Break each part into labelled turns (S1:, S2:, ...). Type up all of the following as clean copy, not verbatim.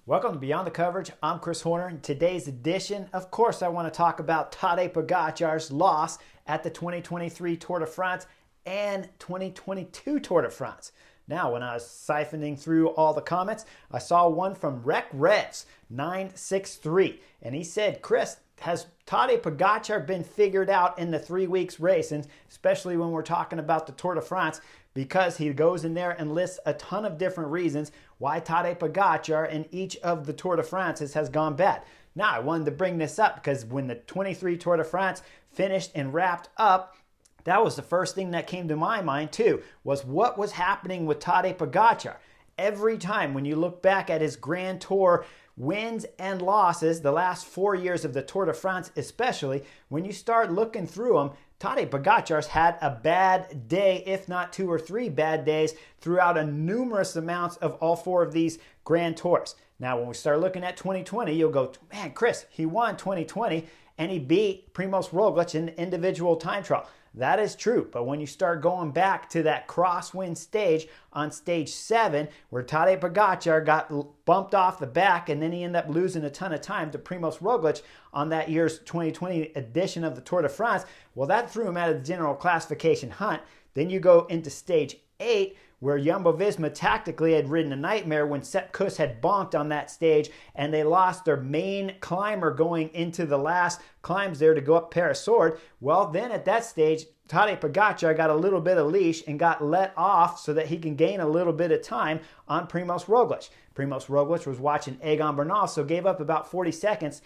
S1: Welcome to Beyond the Coverage. I'm Chris Horner. In today's edition, of course, I want to talk about Tadej Pogačar's loss at the 2023 Tour de France and 2022 Tour de France. Now, when I was siphoning through all the comments, I saw one from Rec Revs 963, and he said, Chris, has Tadej Pogačar been figured out in the 3 weeks race, and especially when we're talking about the Tour de France, because he goes in there and lists a ton of different reasons why Tadej Pogačar in each of the Tour de France's has gone bad. Now, I wanted to bring this up because when the 23 Tour de France finished and wrapped up, that was the first thing that came to my mind too, was what was happening with Tadej Pogačar. Every time when you look back at his Grand Tour wins and losses, the last 4 years of the Tour de France especially, when you start looking through them, Tadej Pogačar's had a bad day, if not 2 or 3 bad days, throughout a numerous amounts of all 4 of these Grand Tours. Now, when we start looking at 2020, you'll go, man, Chris, he won 2020 and he beat Primož Roglič in the individual time trial. That is true, but when you start going back to that crosswind stage on stage 7, where Tadej Pogačar got bumped off the back and then he ended up losing a ton of time to Primož Roglič on that year's 2020 edition of the Tour de France, well, that threw him out of the general classification hunt. Then you go into stage 8, where Jumbo-Visma tactically had ridden a nightmare when Sepp Kuss had bonked on that stage and they lost their main climber going into the last climbs there to go up Parasord. Well, then at that stage, Tadej Pogačar got a little bit of leash and got let off so that he can gain a little bit of time on Primož Roglič. Primož Roglič was watching Egan Bernal, so gave up about 40 seconds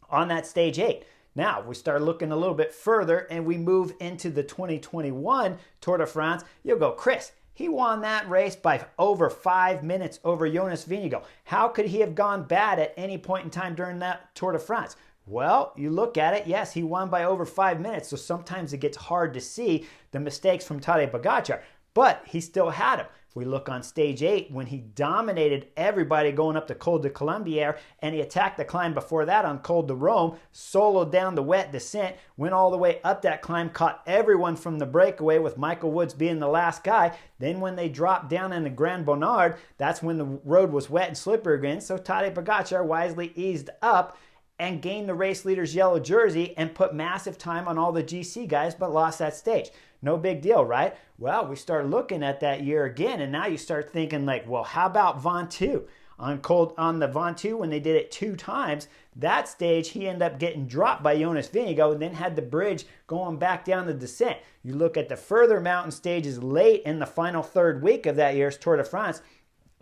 S1: on that stage 8. Now, we start looking a little bit further and we move into the 2021 Tour de France. You'll go, Chris, he won that race by over 5 minutes over Jonas Vingegaard. How could he have gone bad at any point in time during that Tour de France? Well, you look at it, yes, he won by over 5 minutes, so sometimes it gets hard to see the mistakes from Tadej Pogačar, but he still had them. If we look on stage 8, when he dominated everybody going up the Col de Colombière, and he attacked the climb before that on Col de Rome, soloed down the wet descent, went all the way up that climb, caught everyone from the breakaway with Michael Woods being the last guy. Then when they dropped down in the Grand Bonnard, that's when the road was wet and slippery again, so Tadej Pogačar wisely eased up and gained the race leader's yellow jersey and put massive time on all the GC guys, but lost that stage. No big deal, right? Well, we start looking at that year again, and now you start thinking like, well, how about Ventoux? On the Ventoux, when they did it 2 times, that stage he ended up getting dropped by Jonas Vingegaard and then had the bridge going back down the descent. You look at the further mountain stages late in the final 3rd week of that year's Tour de France,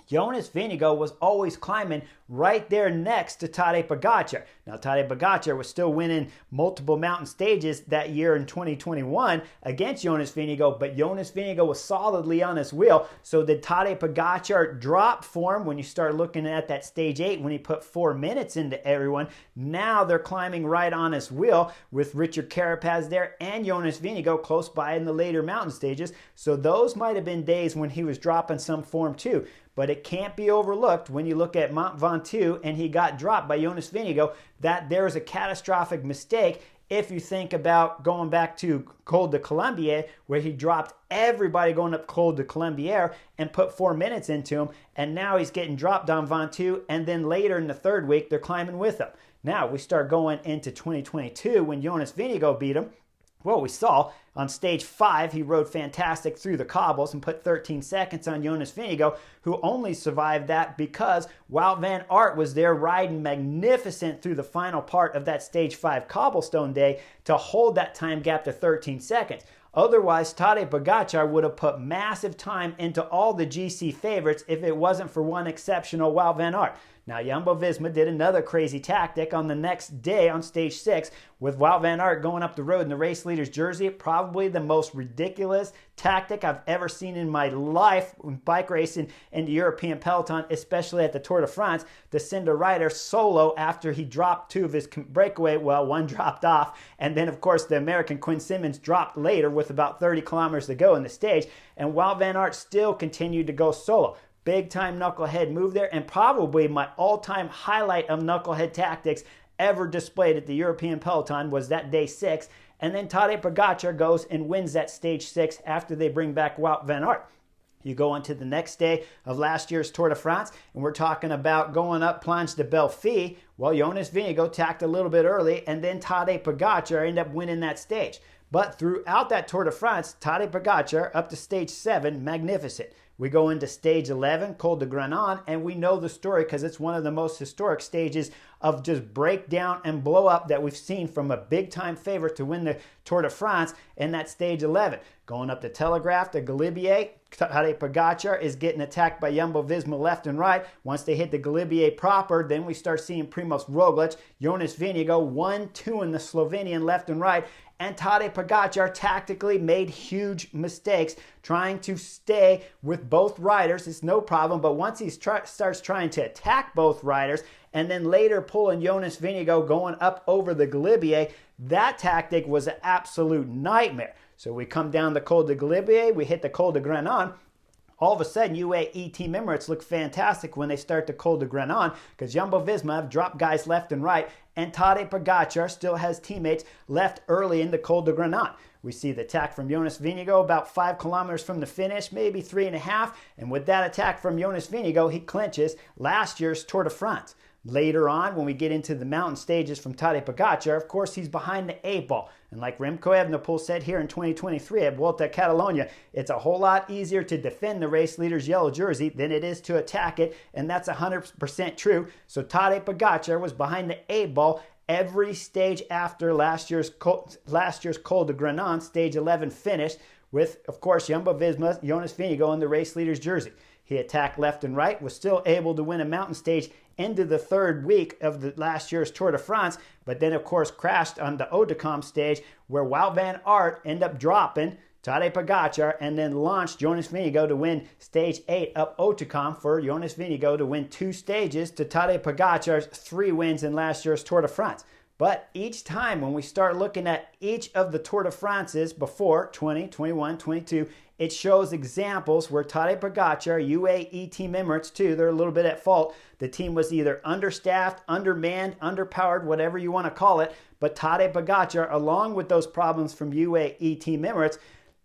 S1: Jonas Vingegaard was always climbing right there next to Tadej Pogačar. Now, Tadej Pogačar was still winning multiple mountain stages that year in 2021 against Jonas Vingegaard, but Jonas Vingegaard was solidly on his wheel. So did Tadej Pogačar drop form when you start looking at that stage 8 when he put 4 minutes into everyone? Now they're climbing right on his wheel with Richard Carapaz there and Jonas Vingegaard close by in the later mountain stages. So those might have been days when he was dropping some form too. But it can't be overlooked when you look at Mont Ventoux and he got dropped by Jonas Vingegaard that there is a catastrophic mistake if you think about going back to Col de Colombière where he dropped everybody going up Col de Colombière and put 4 minutes into him, and now he's getting dropped on Ventoux, and then later in the 3rd week they're climbing with him. Now we start going into 2022 when Jonas Vingegaard beat him. Well, we saw on stage 5, he rode fantastic through the cobbles and put 13 seconds on Jonas Vingegaard, who only survived that because Wout van Aert was there riding magnificent through the final part of that stage 5 cobblestone day to hold that time gap to 13 seconds. Otherwise, Tadej Pogačar would have put massive time into all the GC favorites if it wasn't for one exceptional Wout van Aert. Now, Jumbo-Visma did another crazy tactic on the next day on stage 6 with Wout van Aert going up the road in the race leader's jersey. Probably the most ridiculous tactic I've ever seen in my life in bike racing in the European peloton, especially at the Tour de France, to send a rider solo after he dropped 2 of his breakaway. Well, one dropped off, and then, of course, the American Quinn Simmons dropped later with about 30 kilometers to go in the stage, and Wout van Aert still continued to go solo. Big time knucklehead move there, and probably my all-time highlight of knucklehead tactics ever displayed at the European peloton was that day 6. And then Tadej Pogačar goes and wins that stage 6 after they bring back Wout van Aert. You go into the next day of last year's Tour de France, and we're talking about going up Planche de Belfi. Well, Jonas Vingegaard tacked a little bit early, and then Tadej Pogačar ended up winning that stage. But throughout that Tour de France, Tadej Pogačar up to stage 7, magnificent. We go into stage 11, Col de Granon, and we know the story because it's one of the most historic stages of just breakdown and blow up that we've seen from a big-time favorite to win the Tour de France in that stage 11. Going up the Telegraph to Galibier, Tadej Pogačar is getting attacked by Jumbo-Visma left and right. Once they hit the Galibier proper, then we start seeing Primož Roglič, Jonas Vingegaard, 1-2 in the Slovenian left and right. And Tadej Pogačar tactically made huge mistakes trying to stay with both riders. It's no problem, but once he starts trying to attack both riders and then later pulling Jonas Vingegaard going up over the Galibier, that tactic was an absolute nightmare. So we come down the Col de Galibier, we hit the Col de Granon. All of a sudden, UAE Team Emirates look fantastic when they start the Col de Granon because Jumbo-Visma have dropped guys left and right, and Tadej Pogačar still has teammates left early in the Col de Granon. We see the attack from Jonas Vingegaard about 5 kilometers from the finish, maybe 3.5, and with that attack from Jonas Vingegaard, he clinches last year's Tour de France. Later on, when we get into the mountain stages from Tadej Pogačar, of course, he's behind the 8 ball. And like Remco Evenepoel said here in 2023 at Vuelta a Catalunya, it's a whole lot easier to defend the race leader's yellow jersey than it is to attack it, and that's 100% true. So Tadej Pogačar was behind the 8 ball every stage after last year's Col de Granon, stage 11 finished, with, of course, Jumbo-Visma, Jonas Vingegaard in the race leader's jersey. He attacked left and right, was still able to win a mountain stage into the 3rd week of the last year's Tour de France, but then, of course, crashed on the Hautecombe stage where Wout van Aert ended up dropping Tadej Pogačar and then launched Jonas Vingegaard to win stage 8 up Hautecombe for Jonas Vingegaard to win 2 stages to Tadej Pogačar's 3 wins in last year's Tour de France. But each time when we start looking at each of the Tour de France's before 20, 21, 22, it shows examples where Tadej Pogačar, UAE Team Emirates too, they're a little bit at fault. The team was either understaffed, undermanned, underpowered, whatever you want to call it. But Tadej Pogačar, along with those problems from UAE Team Emirates,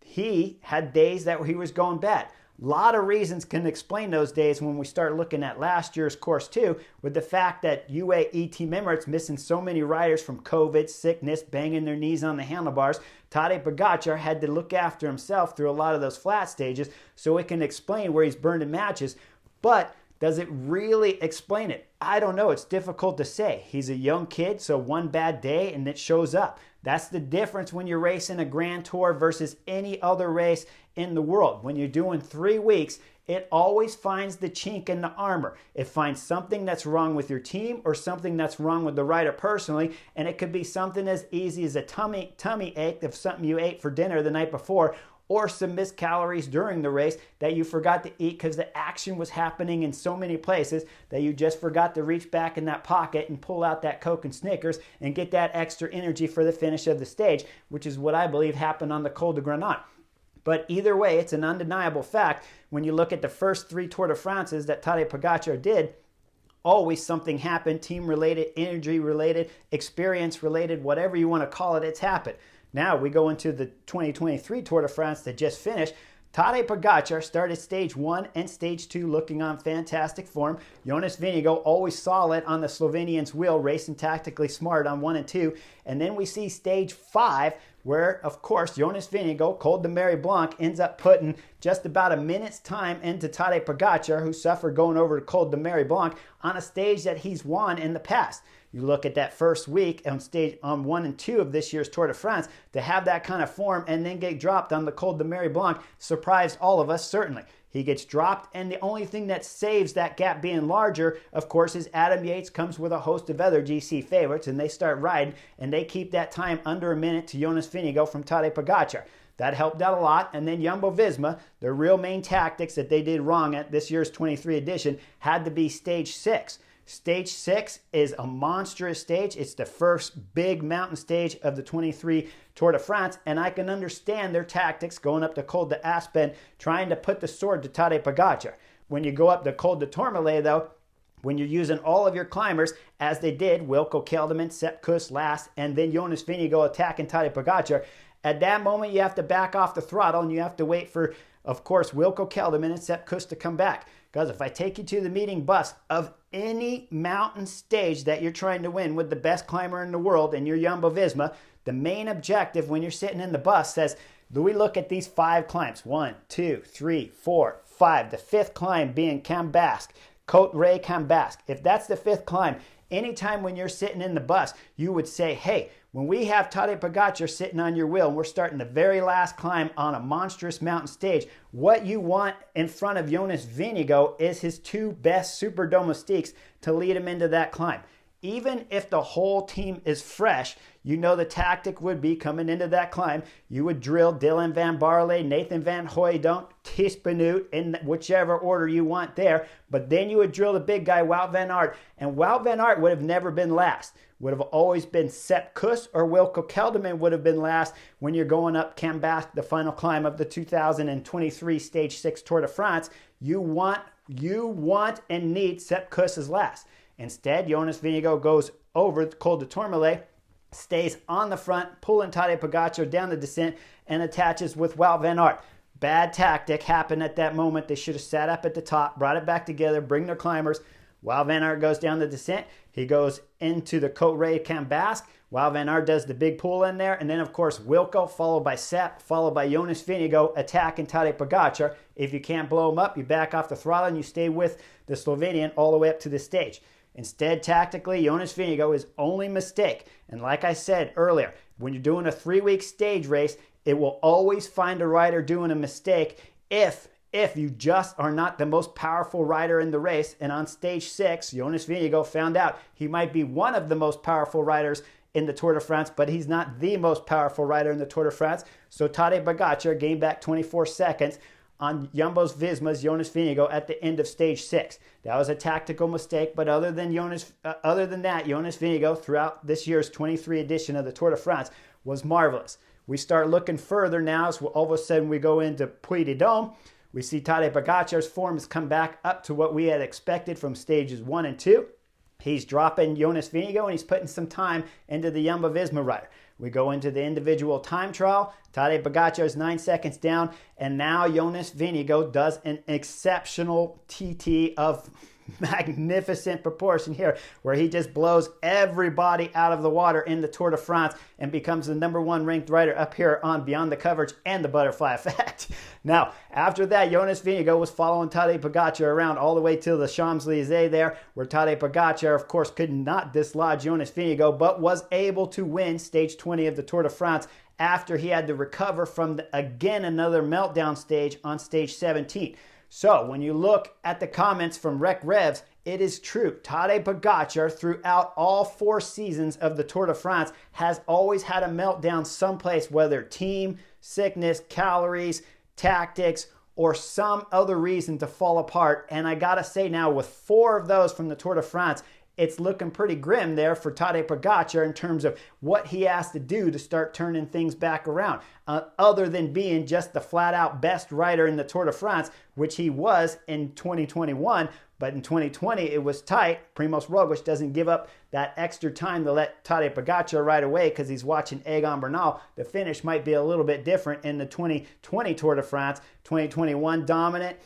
S1: he had days that he was going bad. A lot of reasons can explain those days when we start looking at last year's course too, with the fact that UAE Team Emirates missing so many riders from COVID, sickness, banging their knees on the handlebars. Tadej Pogačar had to look after himself through a lot of those flat stages, so it can explain where he's burned in matches. But does it really explain it? I don't know. It's difficult to say. He's a young kid, so one bad day and it shows up. That's the difference when you're racing a Grand Tour versus any other race in the world. When you're doing 3 weeks, it always finds the chink in the armor. It finds something that's wrong with your team or something that's wrong with the rider personally, and it could be something as easy as a tummy ache of something you ate for dinner the night before, or some missed calories during the race that you forgot to eat because the action was happening in so many places that you just forgot to reach back in that pocket and pull out that Coke and Snickers and get that extra energy for the finish of the stage, which is what I believe happened on the Col de Granon. But either way, it's an undeniable fact when you look at the first 3 Tour de France's that Tadej Pogačar did. Always something happened, team-related, energy-related, experience-related, whatever you want to call it, it's happened. Now we go into the 2023 Tour de France that just finished. Tadej Pogačar started stage 1 and stage 2 looking on fantastic form. Jonas Vingegaard always solid on the Slovenian's wheel, racing tactically smart on 1 and 2. And then we see stage 5 where, of course, Jonas Vingegaard, Col de Mary Blanc, ends up putting just about a minute's time into Tadej Pogačar, who suffered going over to Col de Mary Blanc on a stage that he's won in the past. You look at that first week on 1 and 2 of this year's Tour de France, to have that kind of form and then get dropped on the Col de Mary Blanc surprised all of us, certainly. He gets dropped, and the only thing that saves that gap being larger, of course, is Adam Yates comes with a host of other GC favorites, and they start riding, and they keep that time under a minute to Jonas Vingegaard from Tadej Pogačar. That helped out a lot, and then Jumbo-Visma, their real main tactics that they did wrong at this year's 23 edition had to be stage 6. Stage 6 is a monstrous stage. It's the first big mountain stage of the 23 Tour de France, and I can understand their tactics going up to Col de Aspen, trying to put the sword to Tadej Pogačar. When you go up the Col de Tourmalet, though, when you're using all of your climbers, as they did, Wilco Kelderman, Sepp Kuss last, and then Jonas Vingegaard attacking Tadej Pogačar, at that moment you have to back off the throttle and you have to wait for of course, Wilco Kelderman and Sepp Kuss to come back. Because if I take you to the meeting bus of any mountain stage that you're trying to win with the best climber in the world and you're Jumbo-Visma, the main objective when you're sitting in the bus says, do we look at these 5 climbs? 1, 2, 3, 4, 5. The 5th climb being Camp Basque, Côte Ray Camp Basque. If that's the 5th climb, anytime when you're sitting in the bus, you would say, hey, when we have Tadej Pogačar sitting on your wheel and we're starting the very last climb on a monstrous mountain stage, what you want in front of Jonas Vingegaard is his 2 best super domestiques to lead him into that climb. Even if the whole team is fresh, you know the tactic would be coming into that climb. You would drill Dylan van Baarle, Nathan van Hooijdonk, Thijs Benoot in whichever order you want there. But then you would drill the big guy, Wout van Aert. And Wout van Aert would have never been last. Would have always been Sepp Kuss or Wilco Kelderman would have been last when you're going up Camp Basque, the final climb of the 2023 Stage 6 Tour de France. You want and need Sepp Kuss as last. Instead, Jonas Vingegaard goes over the Col de Tourmalet, stays on the front, pulling Tadej Pogačar down the descent, and attaches with Wout van Aert. Bad tactic happened at that moment. They should have sat up at the top, brought it back together, bring their climbers. Wout van Aert goes down the descent. He goes into the Côte Ray Camp Basque. Wout van Aert does the big pull in there. And then, of course, Wilco, followed by Sepp, followed by Jonas Vingegaard, attacking Tadej Pogačar. If you can't blow him up, you back off the throttle and you stay with the Slovenian all the way up to the stage. Instead, tactically, Jonas Vingegaard, his only mistake, and like I said earlier, when you're doing a 3-week stage race, it will always find a rider doing a mistake if you just are not the most powerful rider in the race. And on stage 6, Jonas Vingegaard found out he might be one of the most powerful riders in the Tour de France, but he's not the most powerful rider in the Tour de France. So Tadej Pogačar gained back 24 seconds on Jumbo-Visma's Jonas Vingegaard at the end of stage 6. That was a tactical mistake, but other than that, Jonas Vingegaard throughout this year's 23 edition of the Tour de France was marvelous. We start looking further now, so all of a sudden we go into Puy de Dôme. We see Tadej Pogačar's form has come back up to what we had expected from stages 1 and 2. He's dropping Jonas Vingegaard and he's putting some time into the Jumbo-Visma rider. We go into the individual time trial. Tadej Pogačar is 9 seconds down, and now Jonas Vingegaard does an exceptional TT of magnificent proportion here, where he just blows everybody out of the water in the Tour de France and becomes the #1 ranked rider up here on Beyond the Coverage and the Butterfly Effect. Now, after that, Jonas Vingegaard was following Tadej Pogačar around all the way to the Champs-Élysées there, where Tadej Pogačar, of course, could not dislodge Jonas Vingegaard, but was able to win stage 20 of the Tour de France after he had to recover from, again, another meltdown stage on stage 17. So when you look at the comments from Rec Revs, it is true. Tadej Pogačar, throughout all 4 seasons of the Tour de France, has always had a meltdown someplace, whether team, sickness, calories, tactics, or some other reason to fall apart. And I gotta say now, with 4 of those from the Tour de France, it's looking pretty grim there for Tadej Pogačar in terms of what he has to do to start turning things back around. Other than being just the flat-out best rider in the Tour de France, which he was in 2021, but in 2020 it was tight. Primož Roglič doesn't give up that extra time to let Tadej Pogačar ride away because he's watching Egan Bernal. The finish might be a little bit different in the 2020 Tour de France. 2021 dominant.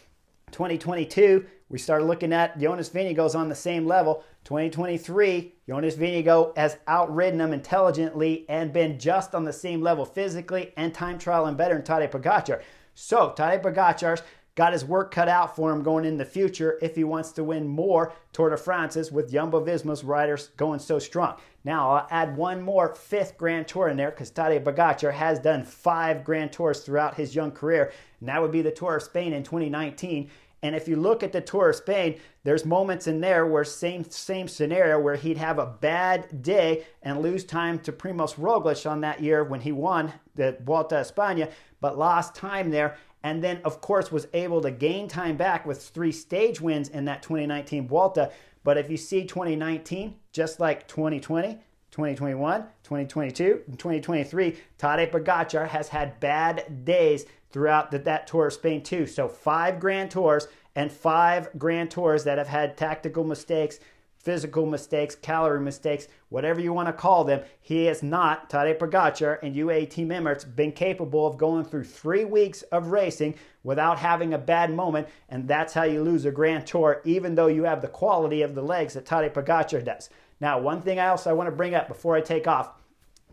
S1: 2022, we start looking at Jonas Vingegaard's on the same level. 2023, Jonas Vingegaard has outridden him intelligently and been just on the same level physically and time trial and better than Tadej Pogačar. So Tadej Pogačar's got his work cut out for him going in the future if he wants to win more Tour de France's with Jumbo-Visma's riders going so strong. Now, I'll add one more 5th Grand Tour in there because Tadej Pogačar has done 5 Grand Tours throughout his young career, and that would be the Tour of Spain in 2019. And if you look at the Tour of Spain, there's moments in there where same scenario where he'd have a bad day and lose time to Primož Roglič on that year when he won the Vuelta a España, but lost time there. And then, of course, was able to gain time back with 3 stage wins in that 2019 Vuelta. But if you see 2019, just like 2020, 2021, 2022, and 2023, Tadej Pogačar has had bad days throughout that Tour of Spain too. So 5 Grand Tours and 5 Grand Tours that have had tactical mistakes, physical mistakes, calorie mistakes, whatever you want to call them. He has not, Tadej Pogačar and UAE team members, been capable of going through 3 weeks of racing without having a bad moment, and that's how you lose a Grand Tour, even though you have the quality of the legs that Tadej Pogačar does. Now, one thing else I want to bring up before I take off,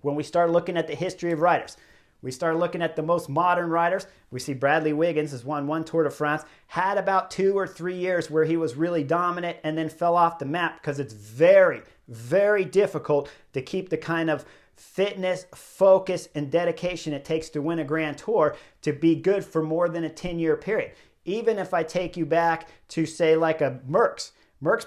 S1: when we start looking at the history of riders, we start looking at the most modern riders. We see Bradley Wiggins has won 1 Tour de France, had about 2 or 3 years where he was really dominant and then fell off the map because it's very, very difficult to keep the kind of fitness, focus, and dedication it takes to win a Grand Tour to be good for more than a 10-year period. Even if I take you back to, say, like a Merckx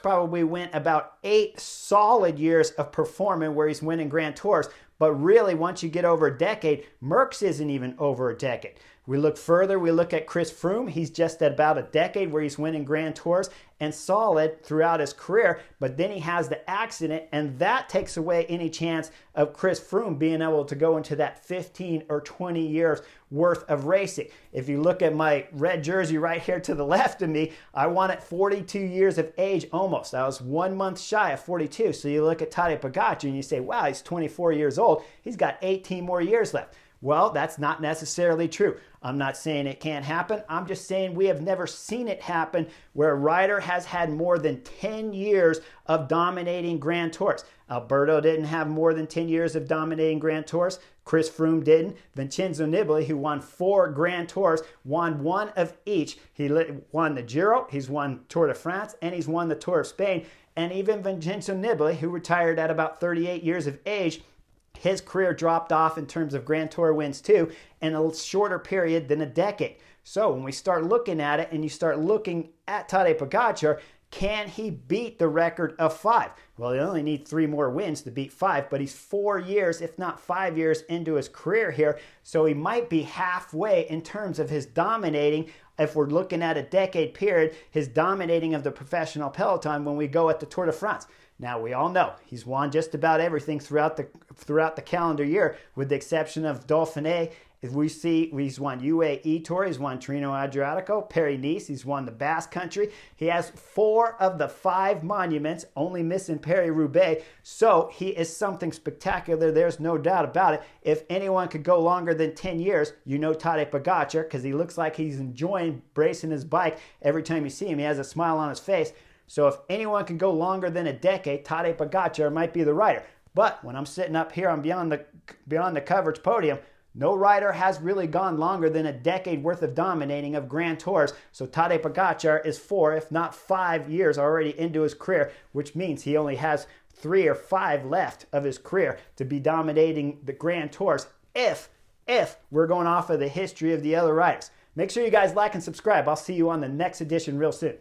S1: probably went about 8 solid years of performing where he's winning Grand Tours. But really, once you get over a decade, Merckx isn't even over a decade. We look further, we look at Chris Froome. He's just at about a decade where he's winning Grand Tours and solid throughout his career. But then he has the accident, and that takes away any chance of Chris Froome being able to go into that 15 or 20 years worth of racing. If you look at my red jersey right here to the left of me, I won at 42 years of age almost. I was 1 month shy of 42. So you look at Tadej Pogačar and you say, wow, he's 24 years old. He's got 18 more years left. Well, that's not necessarily true. I'm not saying it can't happen. I'm just saying we have never seen it happen where a rider has had more than 10 years of dominating Grand Tours. Alberto didn't have more than 10 years of dominating Grand Tours. Chris Froome didn't. Vincenzo Nibali, who won 4 Grand Tours, won 1 of each. He won the Giro, he's won Tour de France, and he's won the Tour of Spain. And even Vincenzo Nibali, who retired at about 38 years of age, his career dropped off in terms of Grand Tour wins too, in a shorter period than a decade. So when we start looking at it and you start looking at Tadej Pogačar, can he beat the record of 5? Well, he only needs 3 more wins to beat 5, but he's 4 years, if not 5 years into his career here. So he might be halfway in terms of his dominating. If we're looking at a decade period, his dominating of the professional peloton when we go at the Tour de France. Now, we all know he's won just about everything throughout the calendar year, with the exception of Dauphiné. As we see, he's won UAE Tour, he's won Trino Adriatico, Paris-Nice, he's won the Basque Country. He has 4 of the 5 monuments, only missing Paris-Roubaix. So he is something spectacular. There's no doubt about it. If anyone could go longer than 10 years, you know Tadej Pogačar, because he looks like he's enjoying bracing his bike. Every time you see him, he has a smile on his face. So if anyone can go longer than a decade, Tadej Pogačar might be the rider. But when I'm sitting up here on Beyond the Coverage podium, no rider has really gone longer than a decade worth of dominating of Grand Tours. So Tadej Pogačar is 4, if not 5 years already into his career, which means he only has 3 or 5 left of his career to be dominating the Grand Tours if we're going off of the history of the other riders. Make sure you guys like and subscribe. I'll see you on the next edition real soon.